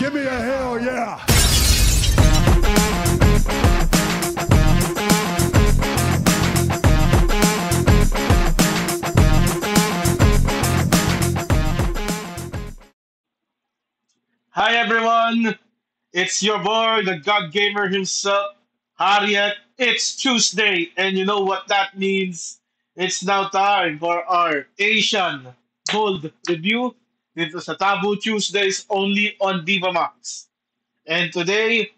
Give me a hell yeah. Hi everyone, it's your boy, the God Gamer himself, Harriet. It's Tuesday, and you know what that means? It's now time for our Asian Gold Review. Dito sa Taboo Tuesdays only on Viva Max. And today,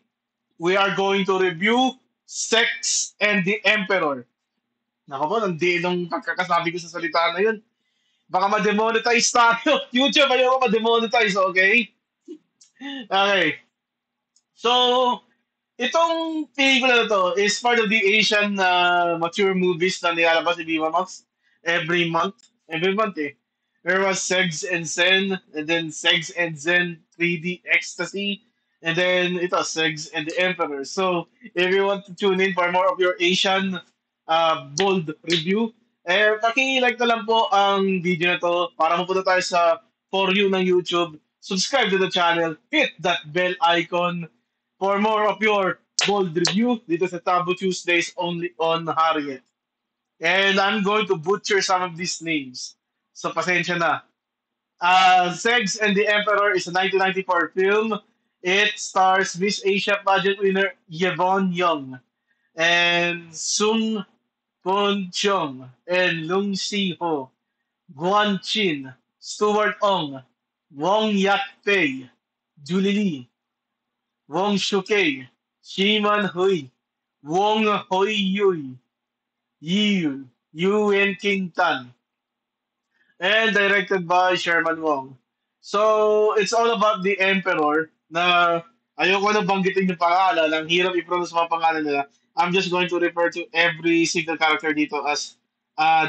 we are going to review Sex and the Emperor. Nako po, hindi nung pagkakasabi ko sa salita na yun. Baka ma-demonetize tayo. YouTube, ayoko ma-demonetize, okay? Okay. So, itong pelikula na to is part of the Asian mature movies na nilalabas ni Viva Max every month. Every month eh. There was Segs and Zen, and then Segs and Zen 3D Ecstasy, and then ito, Segs and the Emperor. So, if you want to tune in for more of your Asian bold review, paki-like na lang po ang video na to para mapunta tayo sa For You ng YouTube. Subscribe to the channel, hit that bell icon for more of your bold review dito sa Taboo Tuesdays only on Harriet. And I'm going to butcher some of these names. So pasensya na. Segs and the Emperor is a 1994 film. It stars Miss Asia pageant winner Yvonne Young and Sung Poon Cheong and Lung Si Ho, Guan Chin, Stuart Ong, Wong Yak Pei, Julie Lee, Wong Shukei, Shiman Hui, Wong Hoi Yui, Yi Yuen King Tan, and directed by Sherman Wong. So, it's all about the Emperor na ayoko na banggitin yung pangalan, ang hirap i-pronounce mga pangalan nila. I'm just going to refer to every single character dito as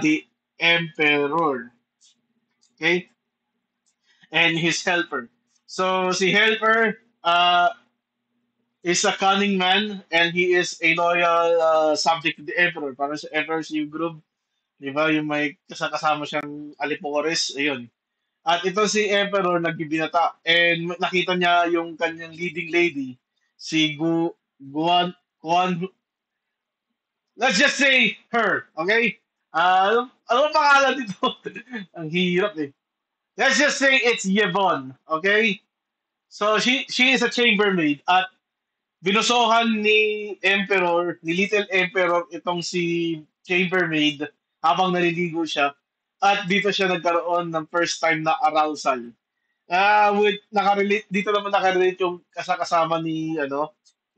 the Emperor. Okay? And his helper. So, si Helper, is a cunning man and he is a loyal subject to the Emperor. Parang sa Emperor's New Groove, di ba? Yung may kasama siyang Alipores, ayun. At ito si Emperor nagbibinata and nakita niya yung kanyang leading lady, si Guan, let's just say her, okay? Ano pangalan dito? Ang hirap eh. Let's just say it's Yvonne, okay? So she is a chambermaid at binusohan ni Little Emperor itong si Chambermaid habang naliligo siya. At dito siya nagkaroon ng first time na arousal. Dito naman nakarelate yung kasama ni, yung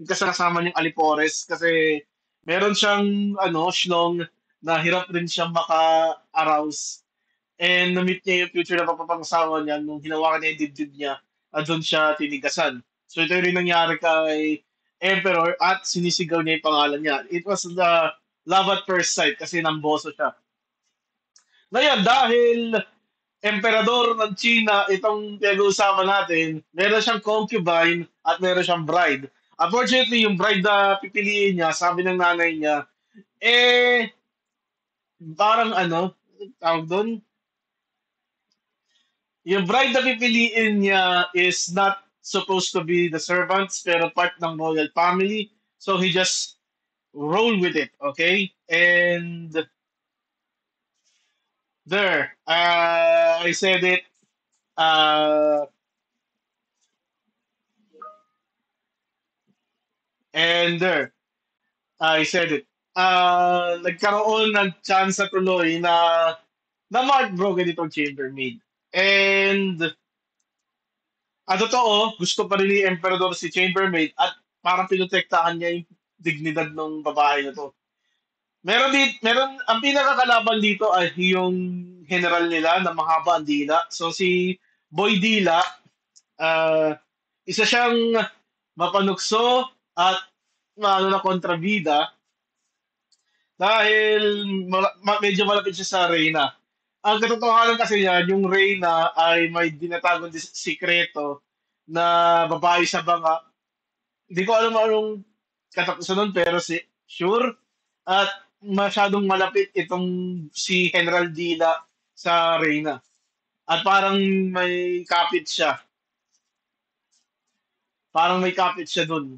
kasama niyang Alipores kasi meron siyang, shlong na hirap rin siyang maka-arouse. And na-meet niya yung future na papapangasawa niya nung hinawakan niya yung dibdib niya at doon siya tinigasan. So ito rin nangyari kay Emperor at sinisigaw niya yung pangalan niya. It was the love at first sight kasi namboso siya. Ngayon, dahil emperador ng China itong pinag-uusapan natin, meron siyang concubine at meron siyang bride. Unfortunately, yung bride na pipiliin niya, sabi ng nanay niya, eh, parang tawag doon, yung bride na pipiliin niya is not supposed to be the servants, pero part ng royal family. So he just roll with it, okay? And there, I said it. Uh, and there, I said it. Nagkaroon ng chance sa tuloy na heartbroken itong chambermaid. And totoo, gusto pa rin ni Emperador si Chambermaid at parang pinotektahan niya yung dignidad ng babae na to. Ang pinakakalaban dito ay yung general nila na mahaba ang dila. So si Boy Dila, ah, isa siyang mapanukso at na kontrabida dahil medyo malapit siya sa Reyna. Ang katotohanan kasi niya, yung Reyna ay may dinatagong sikreto na babae sa banga. Hindi ko alam anong katapusan nun, pero sure. At masyadong malapit itong si General Dila sa Reyna. At parang may kapit siya. Parang may kapit siya dun.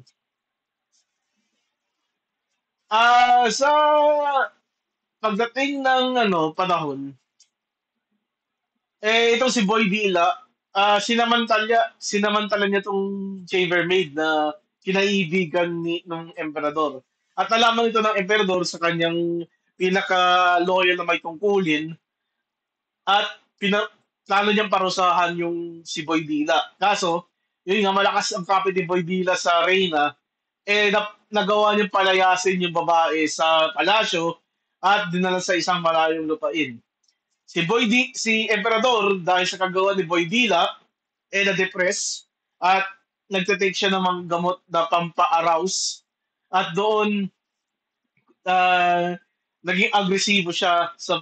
Sa pagdating ng panahon, itong si Boy Dila, sinamantala niya tong chambermaid na kinaibigan nung emperador. At nalaman ito ng emperador sa kanyang pinaka-loyal na may tungkulin at plano niyang parusahan yung si Boy Dila. Kaso, yun nga, malakas ang kapit ni Boy Dila sa Reyna, nagawa niyang palayasin yung babae sa palasyo at dinala sa isang malayong lupain. Si Emperador, dahil sa kagawa ni Boy Dila, na-depress at nagtitake siya ng mga gamot na pampa-arouse at doon ah, naging agresibo siya sa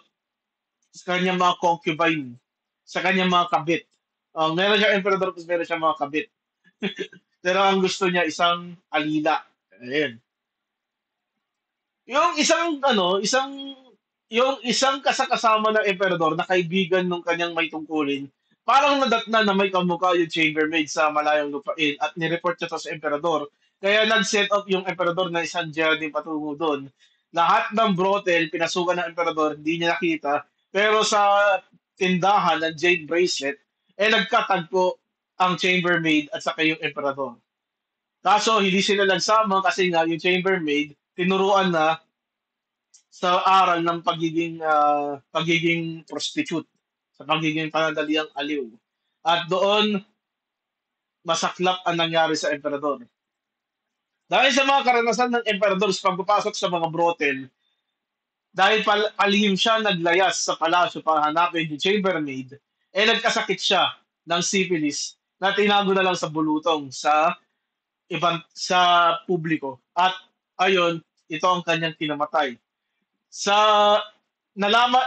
kanyang mga concubine, sa kanyang mga kabit. Meron siya emperador tapos meron siya mga kabit. Pero ang gusto niya isang alila. Ayun. Yung isang yung isang kasakasama ng emperador na kaibigan nung kanyang may tungkulin, parang nadatna na may kamukha yung chambermaid sa malayong lupain at nireport niya to sa emperador. Kaya nag-set up yung emperador na isang journey patungo doon. Lahat ng brothel, pinasukan ng emperador, hindi niya nakita. Pero sa tindahan ng jade bracelet, nagkatagpo ang chambermaid at saka yung emperador. Kaso hindi sila nagsama kasi nga yung chambermaid tinuruan na sa aral ng pagiging prostitute, sa pagiging panandaliang aliw. At doon masaklap ang nangyari sa emperador. Dahil sa mga karanasan ng emperador sa pagpapasok sa mga brothel, dahil palihim siya naglayas sa palasyo para hanapin yung chambermaid, nagkasakit siya ng syphilis na tinago na lang sa bulutong sa publiko. At ayon, ito ang kanyang kinamatay. Sa nalaman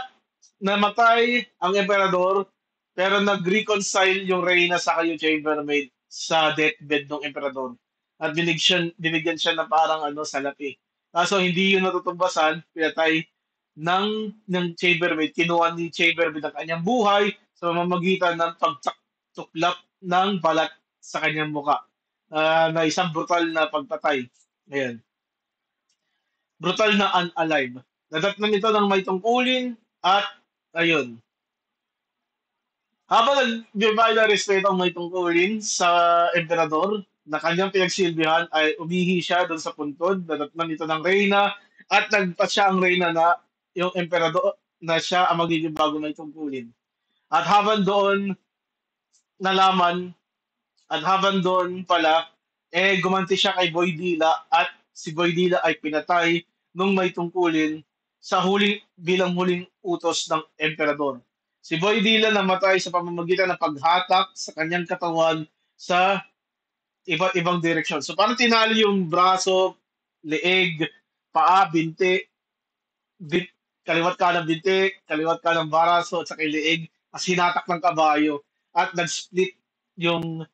namatay ang emperador pero nag-reconcile yung reyna sa yung chambermaid sa deathbed ng emperador at binigyan siya na parang salapi. Kaso hindi yun natutumbasan, pinatay ng chambermaid, kinuha ni chambermaid ang kanyang buhay sa mamamagitan ng pagtuklap ng balat sa kanyang muka. Na isang brutal na pagpatay. Ayan. Brutal na unalive. Nadatnan ito ng may tungkulin at ayun. Habang nagbibigay ng respeto ang may tungkulin sa emperador na kanyang pinagsilbihan ay umihi siya doon sa puntod, nadatnan ito ng reyna at nagpa siya ang reyna na yung emperador na siya ang magiging bago may tungkulin. At habang doon nalaman at habang doon pala gumanti siya kay Boy Dila at si Boy Dila ay pinatay nung may tungkulin bilang huling utos ng emperador. Si Boy Dila namatay sa pamamagitan ng paghatak sa kanyang katawan sa iba't ibang direksyon. So parang tinali yung braso, leeg, paa, kaliwat kanang binti, kaliwat kanang baraso at sa leeg, as hinatak ng kabayo at nag-split yung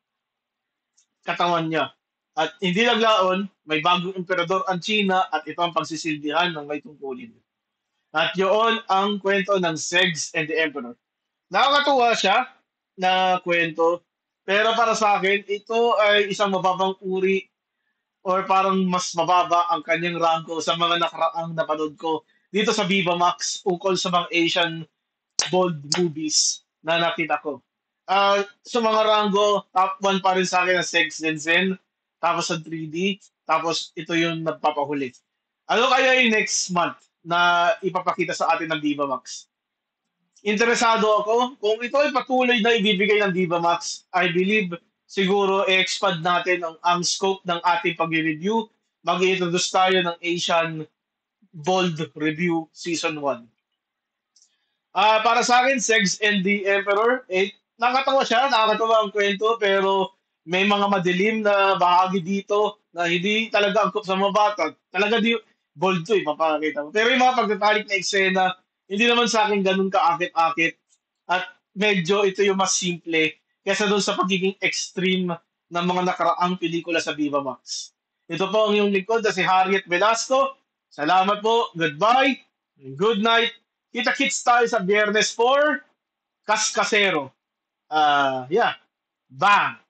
katawan niya. At hindi lang laon, may bagong emperador ang China at ito ang pagsisilbihan ng may tungkulin. At yun ang kwento ng Segs and the Emperor. Nakakatuwa siya na kwento, pero para sa akin, ito ay isang mababang uri or parang mas mababa ang kanyang rango sa mga nakaraang napanood ko dito sa Viva Max ukol sa mga Asian bold movies na nakita ko. Sa mga rango, top 1 pa rin sa akin ang Segs Zen, tapos sa 3D, tapos ito yung nagpapahuli. Ano kaya yung next month na ipapakita sa atin ng Viva Max? Interesado ako. Kung ito ay patuloy na ibibigay ng Viva Max, I believe siguro i-expand natin ang scope ng ating pag-review. Mag-introduce tayo ng Asian Bold Review Season 1. Para sa akin, Segs and the Emperor, nakakatawa siya, nakakatawa ang kwento, pero may mga madilim na bahagi dito na hindi talaga angkop sa mga bata. Talaga bold to mapakakita mo. Pero yung mga pagtatalik na eksena, hindi naman sa akin ganun kaakit-akit. At medyo ito yung mas simple kaysa doon sa pagiging extreme ng mga nakaraang pelikula sa Viva Max. Ito po ang iyong lingkod na si Harriet Velasco. Salamat po. Goodbye. Good night. Kita-kits tayo sa Biyernes 4. Kaskasero. Yeah. Bang!